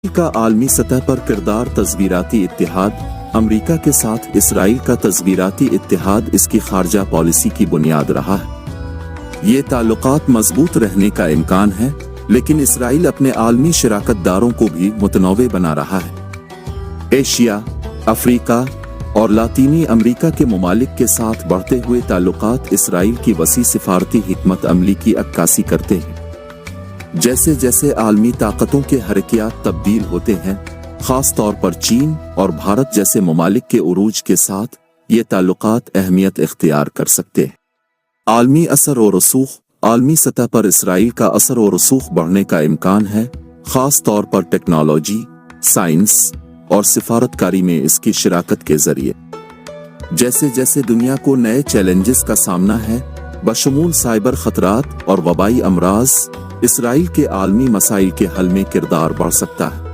का आलमी सतह पर किरदार तस्वीराती इत्तेहाद। अमेरिका के साथ इसराइल का तस्वीराती इत्तेहाद इसकी खारजा पॉलिसी की बुनियाद रहा है। ये ताल्लुकात मजबूत रहने का इम्कान है, लेकिन इसराइल अपने आलमी शराकतदारों को भी मुतनव्वे बना रहा है। एशिया, अफ्रीका और लातीनी अमेरिका के ममालिक के साथ बढ़ते हुए ताल्लुकात इसराइल की वसी सिफारती हिकमत अमली की अक्कासी करते हैं। जैसे जैसे आलमी ताकतों के हरकियात तब्दील होते हैं, खास तौर पर चीन और भारत जैसे ममालिक के उरूज के साथ ये ताल्लुकात अहमियत इख्तियार कर सकते हैं। आलमी असर और रसूख। आलमी सतह पर इसराइल का असर और रसूख बढ़ने का इम्कान है, खास तौर पर टेक्नोलॉजी, साइंस और सिफारतकारी में इसकी शराकत के जरिए। जैसे जैसे दुनिया को नए चैलेंजेस का सामना है, बशमूल साइबर खतरात और वबाई अमराज, इसराइल के आलमी मसाइल के हल में किरदार बढ़ सकता है।